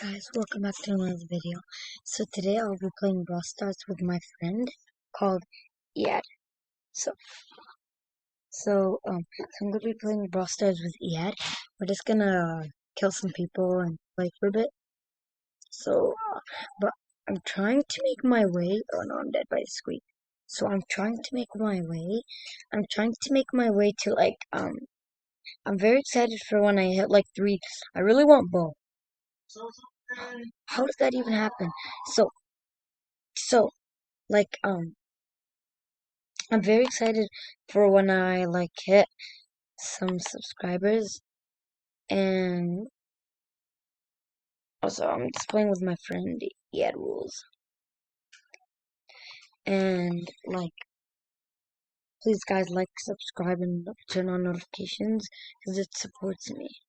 Guys, welcome back to another video. So today I'll be playing Brawl Stars with my friend called Iyad. So I'm gonna be playing Brawl Stars with Iyad. We're just gonna kill some people and play for a bit. But I'm trying to make my way. Oh no, I'm dead by the squeak. So I'm trying to make my way. I'm trying to make my way to I'm very excited for when I hit like 3. I really want Bo. How does that even happen? So so like I'm very excited for when I hit some subscribers, and also I'm just playing with my friend Ed Rules, and please guys, subscribe and turn on notifications because it supports me.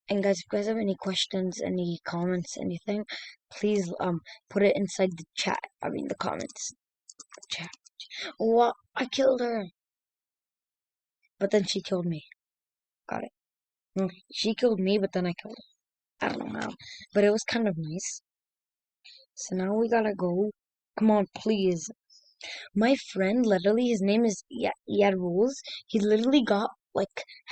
And guys, if you guys have any questions, any comments, anything, please put it inside the chat. I mean the comments. Chat. What? I killed her, but then she killed me. Got it. She killed me, but then I killed her. I don't know how, but it was kind of nice. So now we gotta go. Come on, please. My friend, literally, his name is Yad Rules. He literally got I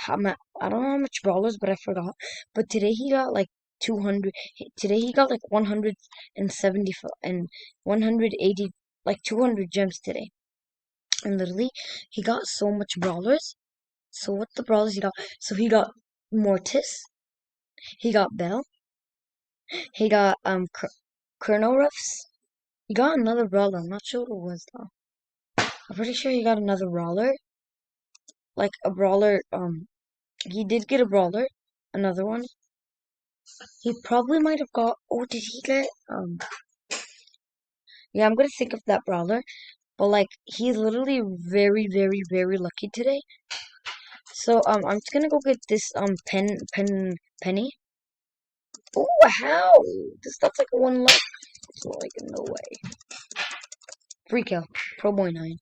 don't know how much brawlers, but I forgot. But today he got 200. Today he got 170 and 180, 200 gems today. And literally, he got so much brawlers. So what the brawlers he got? So he got Mortis. He got Bell. He got Chrono Ruffs. He got another brawler. I'm not sure what it was though. I'm pretty sure he got another brawler. Like a brawler. He did get a brawler. Another one. He probably might have got. Oh, did he get? Yeah, I'm gonna think of that brawler. But he's literally very, very, very lucky today. So I'm just gonna go get this penny. Oh, how? That's like a 1 luck. So no way. Free kill. Pro Boy 9.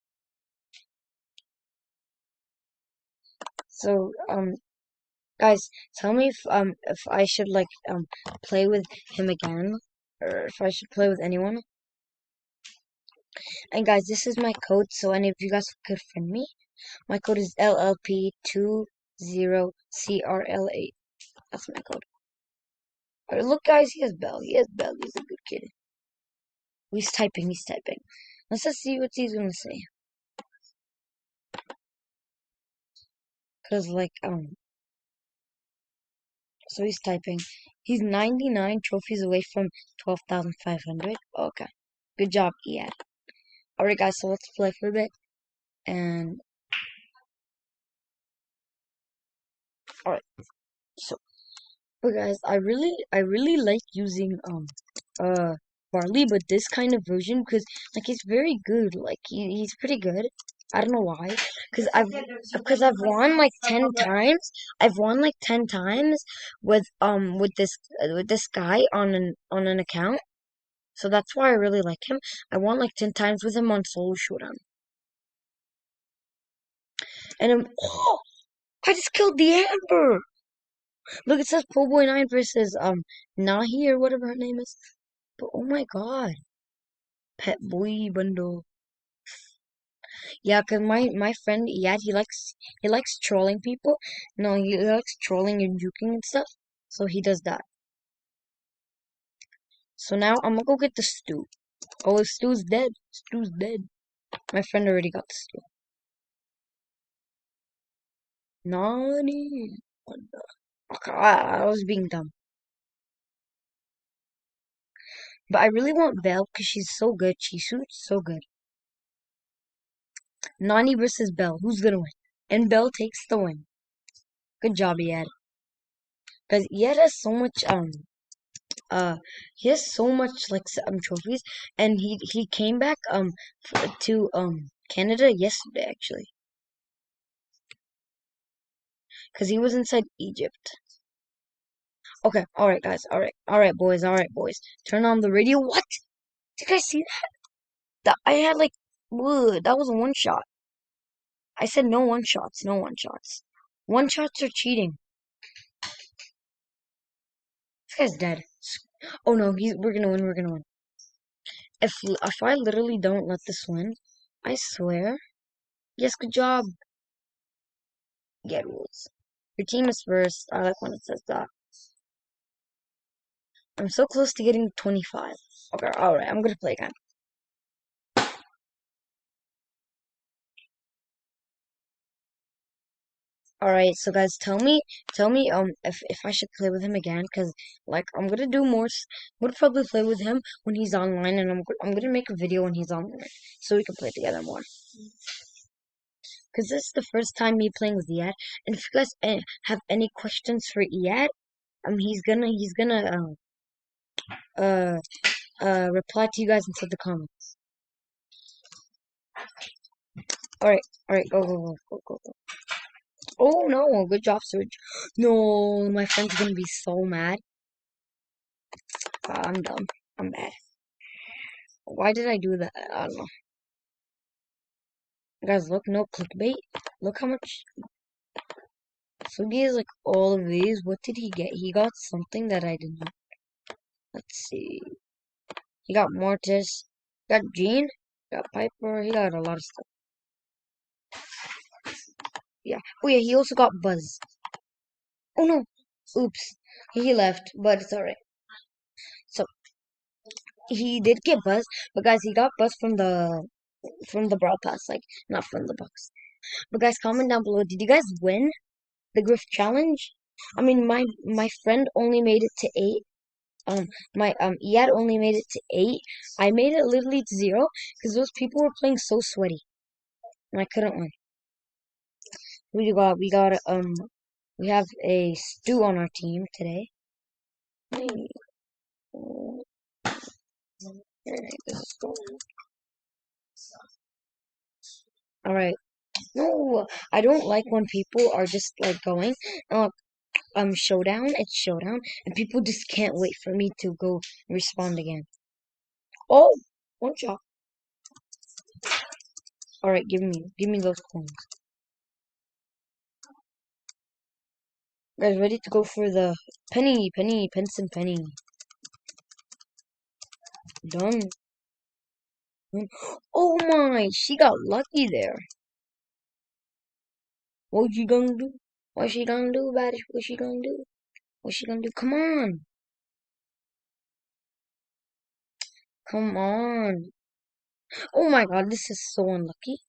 So guys, tell me if I should play with him again, or if I should play with anyone. And guys, this is my code, so any of you guys could friend me. My code is LLP20CRL8. That's my code. Alright, look guys, he has Bell. He has Bell. He's a good kid. He's typing. He's typing. Let's just see what he's gonna say. Cause so he's typing. He's 99 trophies away from 12,500. Okay. Good job, Ian. Alright guys, so let's play for a bit. And alright. So but guys, I really like using Barley, but this kind of version because he's very good. He's pretty good. I don't know why. Because I've won 10 times. I've won 10 times with this guy on an account. So that's why I really like him. I won 10 times with him on Solo Showdown. And oh, I just killed the Amber. Look, it says Po Boy 9 versus Nahi or whatever her name is. But oh my god. Pet Boy bundle. Yeah, cause my friend, yeah, he likes trolling people. No, he likes trolling and juking and stuff. So he does that. So now I'm gonna go get the stew. Oh, Stew's dead. Stew's dead. My friend already got the stew. Nani? Okay, I was being dumb. But I really want Belle because she's so good. She shoots so good. Nani versus Belle. Who's gonna win? And Belle takes the win. Good job, Ed. Because Ed has so much he has so much trophies, and he came back to Canada yesterday actually, because he was inside Egypt. Okay, all right guys, all right boys, turn on the radio. What? Did I see that? I had wood. That was a one shot. I said no one shots, no one shots. One shots are cheating. guy's dead. Oh no, we're gonna win, we're gonna win. If I literally don't let this win, I swear. Yes, good job. Get rules. Your team is first. I like when it says that. I'm so close to getting 25. Okay, alright, I'm gonna play again. Alright, so guys, tell me, if I should play with him again, cause like I'm gonna do more. I'm gonna probably play with him when he's online, and I'm gonna make a video when he's online, so we can play together more. Cause this is the first time me playing with Iyad, and if you guys have any questions for Iyad, he's gonna uh reply to you guys inside the comments. Alright, go. Oh no, good job, Surge. No, my friend's gonna be so mad. I'm dumb. I'm bad. Why did I do that? I don't know. Guys, look, no clickbait. Look how much. Sugi is like all of these. What did he get? He got something that I didn't. Let's see. He got Mortis. Got Jean. Got Piper. He got a lot of stuff. Yeah. Oh yeah, he also got Buzz. Oh no. Oops. He left, but it's alright. So he did get Buzz, but guys, he got Buzz from the Brawl Pass, like not from the box. But guys, comment down below. Did you guys win the Griff Challenge? I mean, my friend only made it to 8. My Iyad only made it to 8. I made it literally to 0 because those people were playing so sweaty, and I couldn't win. We have a Stu on our team today. All right. No, I don't like when people are just like going. Showdown, it's showdown, and people just can't wait for me to go respond again. Oh, one shot. All right, give me those coins. Guys, ready to go for the penny, pence and penny. Done. Oh my, she got lucky there. What you gonna do? What she gonna do about it? What she gonna do? What she gonna do? Come on. Come on. Oh my god, this is so unlucky.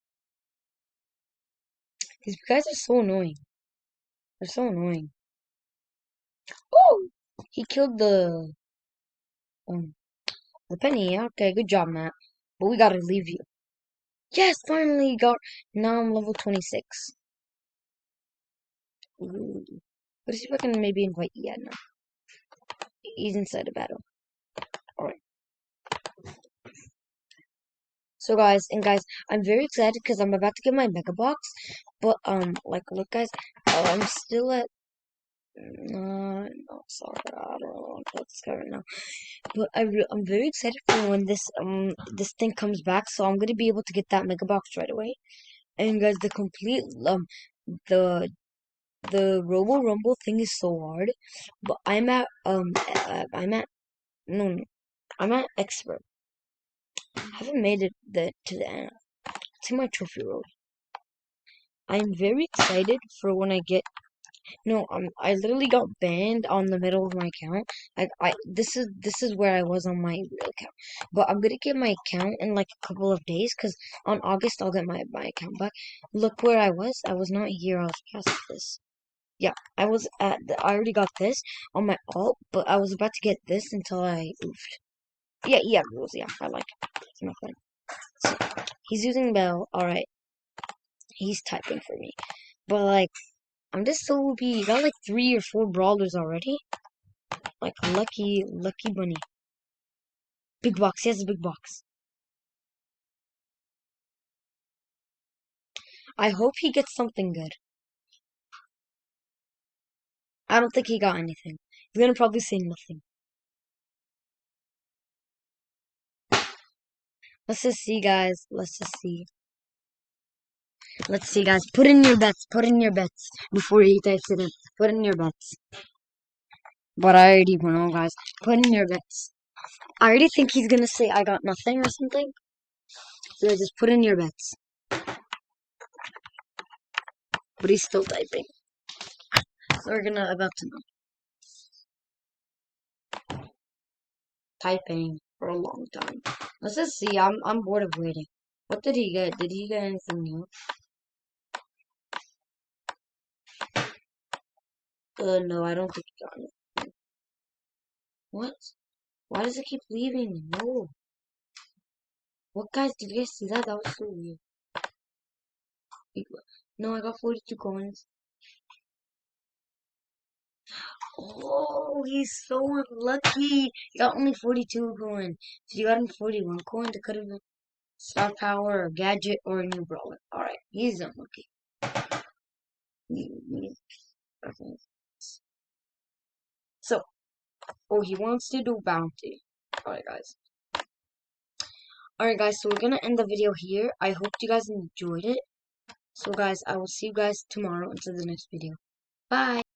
These guys are so annoying. They're so annoying. Oh! He killed um the penny. Okay, good job, Matt. But we gotta leave you. Yes, finally got. Now I'm level 26. Ooh. Let's see if I can maybe invite Iyad now. He's inside the battle. Alright. So guys, I'm very excited because I'm about to get my Mega Box. But like look guys, I'm still at no, sorry, I don't want to play this guy right now. But I'm very excited for when this thing comes back, so I'm gonna be able to get that Mega Box right away. And guys, the the Robo Rumble thing is so hard, but no, I'm at expert. I haven't made it to the end. It's in my trophy road. I'm very excited for when I get. No, I literally got banned on the middle of my account. This is where I was on my real account, but I'm gonna get my account in like a couple of days because on August I'll get my account back. Look where I was. I was not here. I was past this. Yeah, I was I already got this on my alt, but I was about to get this until I oofed. Yeah, rules. Yeah, I like it. It's my friend. So, he's using Bell. All right, he's typing for me, but like. I'm just so OP. You got like 3 or 4 brawlers already. Like lucky bunny. Big box. He has a big box. I hope he gets something good. I don't think he got anything. He's gonna probably say nothing. Let's just see, guys. Let's just see. Let's see, guys. Put in your bets. Put in your bets before he types it in. Put in your bets. But I already know, guys. Put in your bets. I already think he's gonna say I got nothing or something. So just put in your bets. But he's still typing. So we're gonna about to know. Typing for a long time. Let's just see. I'm bored of waiting. What did he get? Did he get anything new? No, I don't think he got it. What? Why does it keep leaving? No. What, guys? Did you guys see that? That was so weird. No, I got 42 coins. Oh, he's so unlucky. He got only 42 coins. If he got him 41 coins, it could have been star power or gadget or a new brawler. Alright, he's unlucky. So, oh, he wants to do bounty. Alright, guys, so we're gonna end the video here. I hope you guys enjoyed it. So, guys, I will see you guys tomorrow until the next video. Bye!